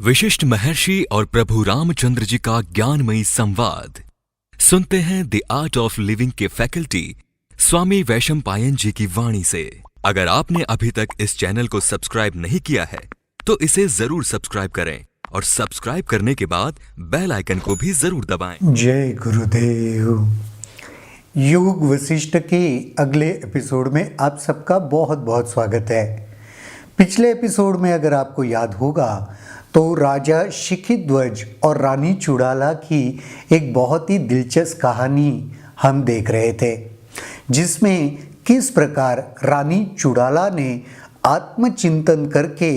विशिष्ट महर्षि और प्रभु रामचंद्र जी का ज्ञानमयी संवाद सुनते हैं द आर्ट ऑफ लिविंग के फैकल्टी स्वामी वैशंपायन जी की वाणी से। अगर आपने अभी तक इस चैनल को सब्सक्राइब नहीं किया है तो इसे जरूर सब्सक्राइब करें और सब्सक्राइब करने के बाद बेल आइकन को भी जरूर दबाएं। जय गुरुदेव। योग वशिष्ठ के अगले एपिसोड में आप सबका बहुत बहुत स्वागत है। पिछले एपिसोड में अगर आपको याद होगा तो राजा शिखीध्वज और रानी चुड़ाला की एक बहुत ही दिलचस्प कहानी हम देख रहे थे, जिसमें किस प्रकार रानी चुड़ाला ने आत्मचिंतन करके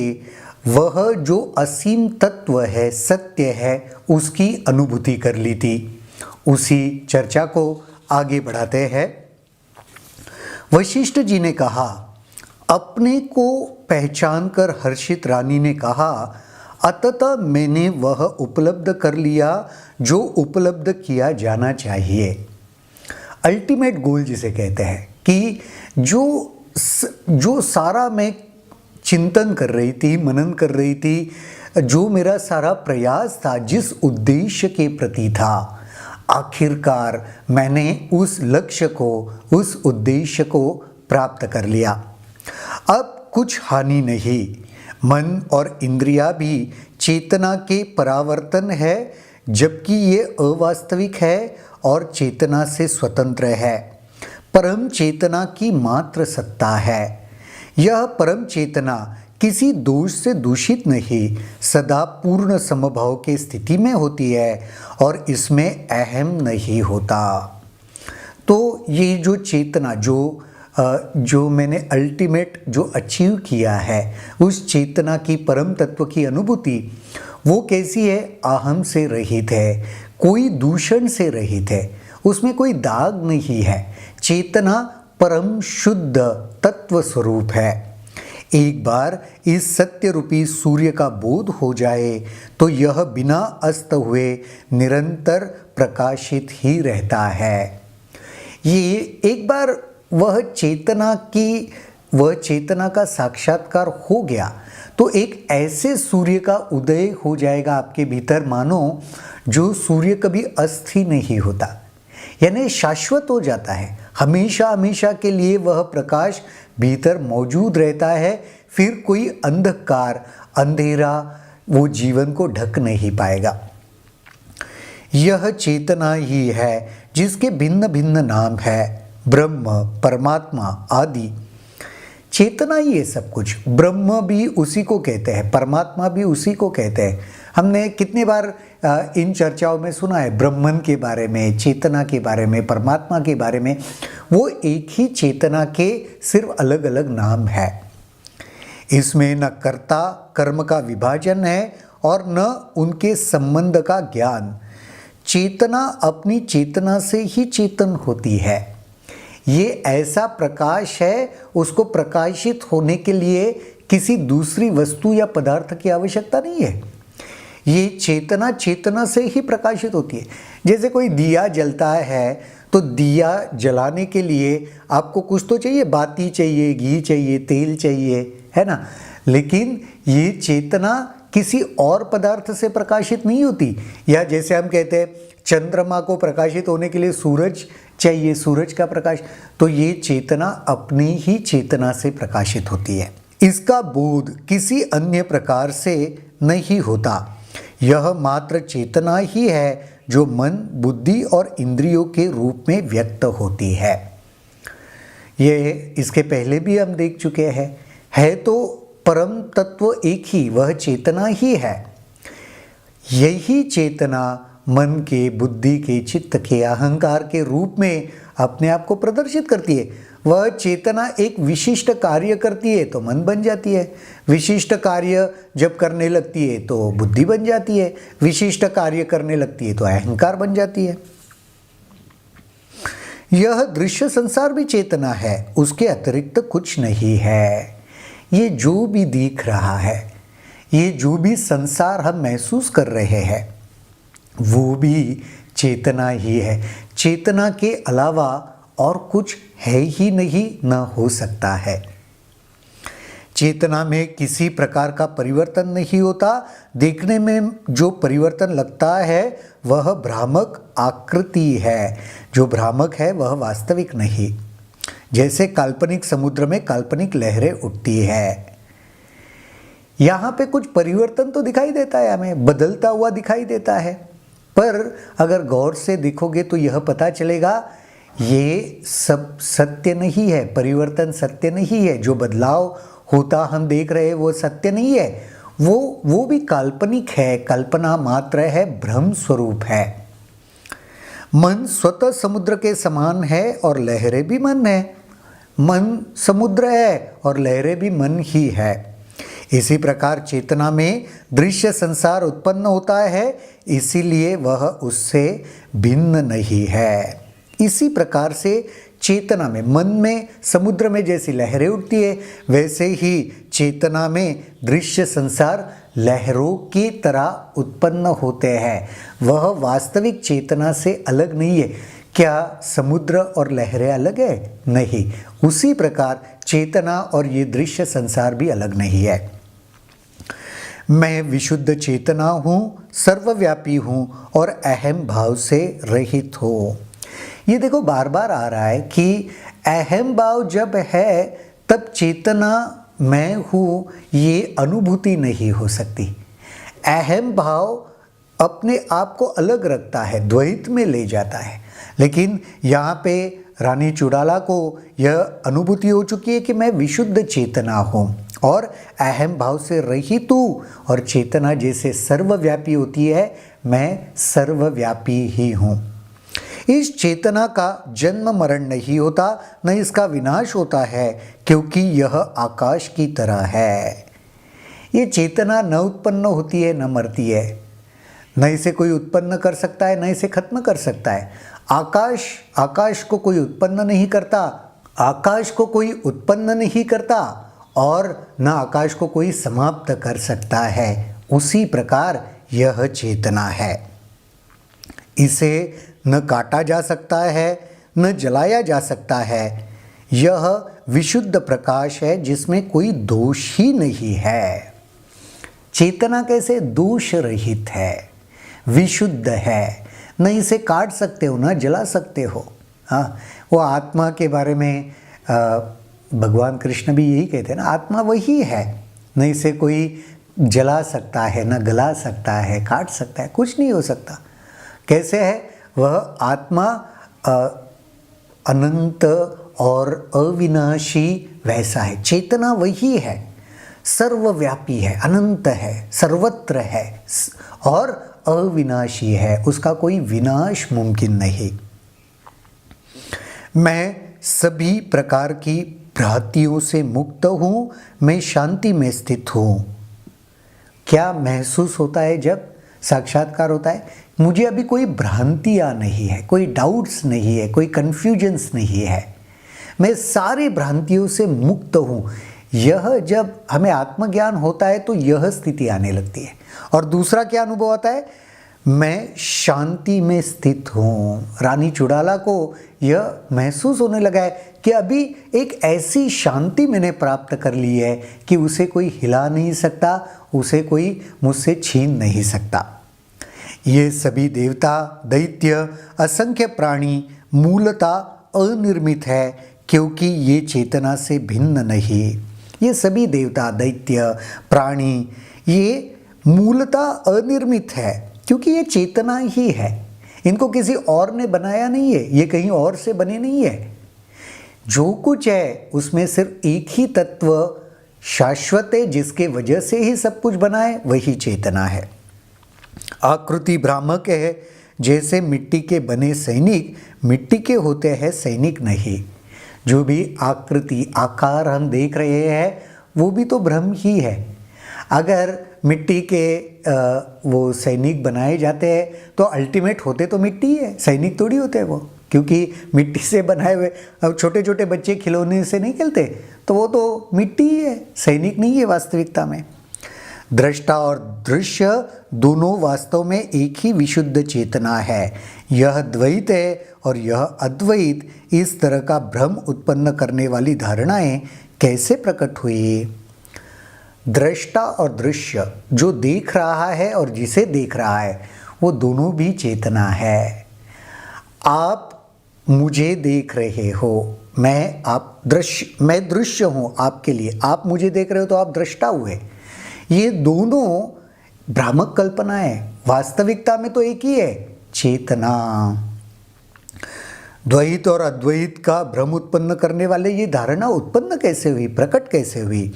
वह जो असीम तत्व है, सत्य है, उसकी अनुभूति कर ली थी। उसी चर्चा को आगे बढ़ाते हैं। वशिष्ठ जी ने कहा, अपने को पहचान कर हर्षित रानी ने कहा, अतः मैंने वह उपलब्ध कर लिया जो उपलब्ध किया जाना चाहिए। अल्टीमेट गोल जिसे कहते हैं कि जो सारा मैं चिंतन कर रही थी, मनन कर रही थी, जो मेरा सारा प्रयास था, जिस उद्देश्य के प्रति था, आखिरकार मैंने उस लक्ष्य को, उस उद्देश्य को प्राप्त कर लिया। अब कुछ हानि नहीं। मन और इंद्रियां भी चेतना के परावर्तन है, जबकि ये अवास्तविक है और चेतना से स्वतंत्र है। परम चेतना की मात्र सत्ता है। यह परम चेतना किसी दोष से दूषित नहीं, सदा पूर्ण समभाव की स्थिति में होती है और इसमें अहम नहीं होता। तो ये जो चेतना जो मैंने अल्टीमेट जो अचीव किया है, उस चेतना की परम तत्व की अनुभूति वो कैसी है? अहम से रहित है, कोई दूषण से रहित है, उसमें कोई दाग नहीं है। चेतना परम शुद्ध तत्व स्वरूप है। एक बार इस सत्य रूपी सूर्य का बोध हो जाए तो यह बिना अस्त हुए निरंतर प्रकाशित ही रहता है। ये एक बार वह चेतना का साक्षात्कार हो गया तो एक ऐसे सूर्य का उदय हो जाएगा आपके भीतर, मानो जो सूर्य कभी अस्त ही नहीं होता, यानी शाश्वत हो जाता है। हमेशा हमेशा के लिए वह प्रकाश भीतर मौजूद रहता है। फिर कोई अंधकार, अंधेरा वो जीवन को ढक नहीं पाएगा। यह चेतना ही है जिसके भिन्न भिन्न नाम है, ब्रह्म, परमात्मा आदि। चेतना ही है सब कुछ। ब्रह्म भी उसी को कहते हैं, परमात्मा भी उसी को कहते हैं। हमने कितनी बार इन चर्चाओं में सुना है ब्रह्मन के बारे में, चेतना के बारे में, परमात्मा के बारे में। वो एक ही चेतना के सिर्फ अलग अलग नाम है। इसमें न कर्ता कर्म का विभाजन है और न उनके संबंध का ज्ञान। चेतना अपनी चेतना से ही चेतन होती है। ये ऐसा प्रकाश है, उसको प्रकाशित होने के लिए किसी दूसरी वस्तु या पदार्थ की आवश्यकता नहीं है। ये चेतना से ही प्रकाशित होती है। जैसे कोई दिया जलता है तो दिया जलाने के लिए आपको कुछ तो चाहिए, बाती चाहिए, घी चाहिए, तेल चाहिए, है ना। लेकिन ये चेतना किसी और पदार्थ से प्रकाशित नहीं होती। या जैसे हम कहते हैं चंद्रमा को प्रकाशित होने के लिए सूरज चाहिए, सूरज का प्रकाश, तो ये चेतना अपनी ही चेतना से प्रकाशित होती है। इसका बोध किसी अन्य प्रकार से नहीं होता। यह मात्र चेतना ही है जो मन, बुद्धि और इंद्रियों के रूप में व्यक्त होती है। ये इसके पहले भी हम देख चुके हैं। है तो परम तत्व एक ही, वह चेतना ही है। यही चेतना मन के, बुद्धि के, चित्त के, अहंकार के रूप में अपने आप को प्रदर्शित करती है। वह चेतना एक विशिष्ट कार्य करती है तो मन बन जाती है। विशिष्ट कार्य जब करने लगती है तो बुद्धि बन जाती है। विशिष्ट कार्य करने लगती है तो अहंकार बन जाती है। यह दृश्य संसार भी चेतना है, उसके अतिरिक्त कुछ नहीं है। ये जो भी दिख रहा है, ये जो भी संसार हम महसूस कर रहे हैं, वो भी चेतना ही है। चेतना के अलावा और कुछ है ही नहीं, न हो सकता है। चेतना में किसी प्रकार का परिवर्तन नहीं होता। देखने में जो परिवर्तन लगता है वह भ्रामक आकृति है। जो भ्रामक है वह वास्तविक नहीं। जैसे काल्पनिक समुद्र में काल्पनिक लहरें उठती है। यहाँ पे कुछ परिवर्तन तो दिखाई देता है, हमें बदलता हुआ दिखाई देता है, पर अगर गौर से देखोगे तो यह पता चलेगा ये सब सत्य नहीं है। परिवर्तन सत्य नहीं है। जो बदलाव होता हम देख रहे हैं वो सत्य नहीं है। वो भी काल्पनिक है, कल्पना मात्र है, भ्रम स्वरूप है। मन स्वतः समुद्र के समान है और लहरें भी मन है। मन समुद्र है और लहरें भी मन ही है। इसी प्रकार चेतना में दृश्य संसार उत्पन्न होता है, इसीलिए वह उससे भिन्न नहीं है। इसी प्रकार से चेतना में, मन में, समुद्र में जैसी लहरें उठती है, वैसे ही चेतना में दृश्य संसार लहरों की तरह उत्पन्न होते हैं। वह वास्तविक चेतना से अलग नहीं है। क्या समुद्र और लहरें अलग है? नहीं। उसी प्रकार चेतना और ये दृश्य संसार भी अलग नहीं है। मैं विशुद्ध चेतना हूँ, सर्वव्यापी हूँ और अहम भाव से रहित हूँ। ये देखो बार बार आ रहा है कि अहम भाव जब है तब चेतना मैं हूँ ये अनुभूति नहीं हो सकती। अहम भाव अपने आप को अलग रखता है, द्वैत में ले जाता है। लेकिन यहाँ पे रानी चुड़ाला को यह अनुभूति हो चुकी है कि मैं विशुद्ध चेतना हूँ और अहम भाव से रहित हूँ, और चेतना जैसे सर्वव्यापी होती है, मैं सर्वव्यापी ही हूँ। इस चेतना का जन्म मरण नहीं होता, न इसका विनाश होता है, क्योंकि यह आकाश की तरह है। ये चेतना न उत्पन्न होती है न मरती है, न इसे कोई उत्पन्न कर सकता है न इसे खत्म कर सकता है। आकाश को कोई उत्पन्न नहीं करता, आकाश को कोई उत्पन्न नहीं करता और न आकाश को कोई समाप्त कर सकता है। उसी प्रकार यह चेतना है। इसे न काटा जा सकता है न जलाया जा सकता है। यह विशुद्ध प्रकाश है जिसमें कोई दोष ही नहीं है। चेतना कैसे दोष रहित है, विशुद्ध है। न इसे काट सकते हो न जला सकते हो। हाँ, वो आत्मा के बारे में भगवान कृष्ण भी यही कहते हैं ना, आत्मा वही है, न इसे कोई जला सकता है न गला सकता है, काट सकता है, कुछ नहीं हो सकता। कैसे है वह आत्मा? अनंत और अविनाशी वैसा है। चेतना वही है, सर्वव्यापी है, अनंत है, सर्वत्र है और अविनाशी है। उसका कोई विनाश मुमकिन नहीं। मैं सभी प्रकार की भ्रांतियों से मुक्त हूँ, मैं शांति में स्थित हूँ। क्या महसूस होता है जब साक्षात्कार होता है? मुझे अभी कोई भ्रांतियाँ नहीं है, कोई डाउट्स नहीं है, कोई कन्फ्यूजन्स नहीं है, मैं सारी भ्रांतियों से मुक्त हूँ। यह जब हमें आत्मज्ञान होता है तो यह स्थिति आने लगती है। और दूसरा क्या अनुभव आता है? मैं शांति में स्थित हूँ। रानी चुड़ाला को यह महसूस होने लगा है कि अभी एक ऐसी शांति मैंने प्राप्त कर ली है कि उसे कोई हिला नहीं सकता, उसे कोई मुझसे छीन नहीं सकता। ये सभी देवता, दैत्य, असंख्य प्राणी मूलतः अनिर्मित है, क्योंकि ये चेतना से भिन्न नहीं। ये सभी देवता, दैत्य, प्राणी ये मूलतः अनिर्मित है, क्योंकि ये चेतना ही है। इनको किसी और ने बनाया नहीं है, ये कहीं और से बने नहीं है। जो कुछ है उसमें सिर्फ एक ही तत्व शाश्वत है, जिसके वजह से ही सब कुछ बना है, वही चेतना है। आकृति भ्रामक है, जैसे मिट्टी के बने सैनिक मिट्टी के होते हैं, सैनिक नहीं। जो भी आकृति आकार हम देख रहे हैं वो भी तो भ्रम ही है। अगर मिट्टी के वो सैनिक बनाए जाते हैं तो अल्टीमेट होते तो मिट्टी है, सैनिक थोड़ी होते हैं वो, क्योंकि मिट्टी से बनाए हुए। अब छोटे छोटे बच्चे खिलौने से नहीं खेलते, तो वो तो मिट्टी ही है, सैनिक नहीं है वास्तविकता में। दृष्टा और दृश्य दोनों वास्तव में एक ही विशुद्ध चेतना है। यह द्वैत है और यह अद्वैत। इस तरह का भ्रम उत्पन्न करने वाली धारणाएं कैसे प्रकट हुई? दृष्टा और दृश्य, जो देख रहा है और जिसे देख रहा है, वो दोनों भी चेतना है। आप मुझे देख रहे हो, मैं दृश्य हूँ आपके लिए, आप मुझे देख रहे हो तो आप दृष्टा हुए। ये दोनों भ्रामक कल्पना है, वास्तविकता में तो एक ही है, चेतना। द्वैत और अद्वैत का भ्रम उत्पन्न करने वाले ये धारणा उत्पन्न कैसे हुई, प्रकट कैसे हुई?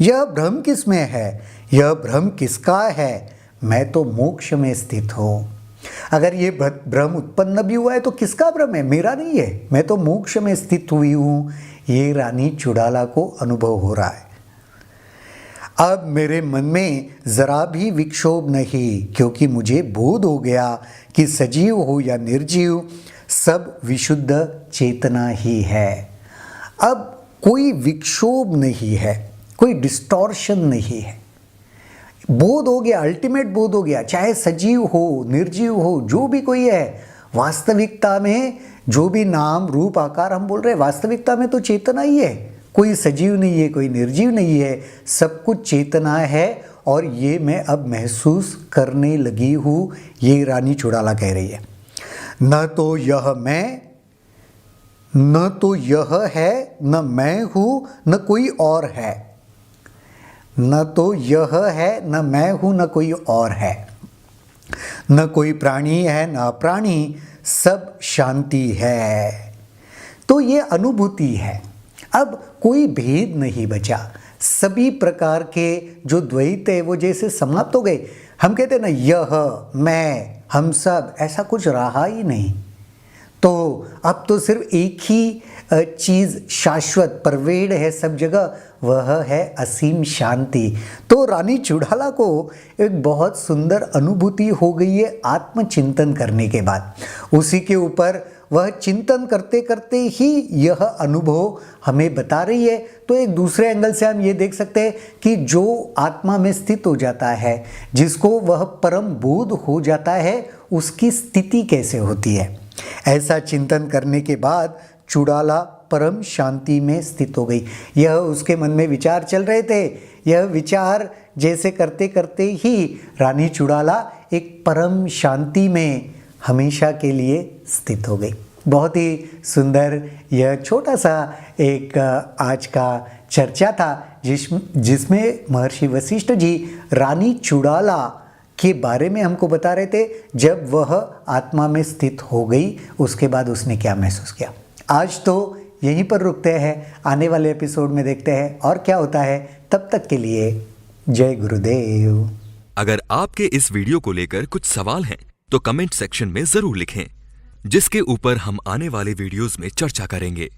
यह भ्रम किस में है? यह भ्रम किसका है? मैं तो मोक्ष में स्थित हूँ। अगर ये भ्रम उत्पन्न भी हुआ है तो किसका भ्रम है? मेरा नहीं है, मैं तो मोक्ष में स्थित हुई हूँ। ये रानी चुड़ाला को अनुभव हो रहा है। अब मेरे मन में जरा भी विक्षोभ नहीं, क्योंकि मुझे बोध हो गया कि सजीव हो या निर्जीव, सब विशुद्ध चेतना ही है। अब कोई विक्षोभ नहीं है, कोई डिस्टॉर्शन नहीं है। बोध हो गया, अल्टीमेट बोध हो गया, चाहे सजीव हो निर्जीव हो, जो भी कोई है, वास्तविकता में जो भी नाम रूप आकार हम बोल रहे हैं, वास्तविकता में तो चेतना ही है। कोई सजीव नहीं है, कोई निर्जीव नहीं है, सब कुछ चेतना है। और ये मैं अब महसूस करने लगी हूँ, ये रानी चुड़ाला कह रही है। न तो यह मैं, न तो यह है, न मैं हूँ, न कोई और है। न तो यह है, न मैं हूँ, न कोई और है। न कोई प्राणी है, न अप्राणी, सब शांति है। तो ये अनुभूति है। अब कोई भेद नहीं बचा, सभी प्रकार के जो द्वैत है वो जैसे समाप्त हो गए। हम कहते हैं ना, यह मैं, हम सब, ऐसा कुछ रहा ही नहीं। तो अब तो सिर्फ एक ही चीज़ शाश्वत परवेड़ है सब जगह, वह है असीम शांति। तो रानी चुड़ाला को एक बहुत सुंदर अनुभूति हो गई है आत्मचिंतन करने के बाद। उसी के ऊपर वह चिंतन करते करते ही यह अनुभव हमें बता रही है। तो एक दूसरे एंगल से हम ये देख सकते हैं कि जो आत्मा में स्थित हो जाता है, जिसको वह परम बोध हो जाता है, उसकी स्थिति कैसे होती है। ऐसा चिंतन करने के बाद चुड़ाला परम शांति में स्थित हो गई। यह उसके मन में विचार चल रहे थे, यह विचार जैसे करते करते ही रानी चुड़ाला एक परम शांति में हमेशा के लिए स्थित हो गई। बहुत ही सुंदर यह छोटा सा एक आज का चर्चा था, जिसमें महर्षि वशिष्ठ जी रानी चुड़ाला के बारे में हमको बता रहे थे। जब वह आत्मा में स्थित हो गई, उसके बाद उसने क्या महसूस किया। आज तो यहीं पर रुकते हैं, आने वाले एपिसोड में देखते हैं और क्या होता है। तब तक के लिए जय गुरुदेव। अगर आपके इस वीडियो को लेकर कुछ सवाल हैं तो कमेंट सेक्शन में जरूर लिखें, जिसके ऊपर हम आने वाले वीडियोस में चर्चा करेंगे।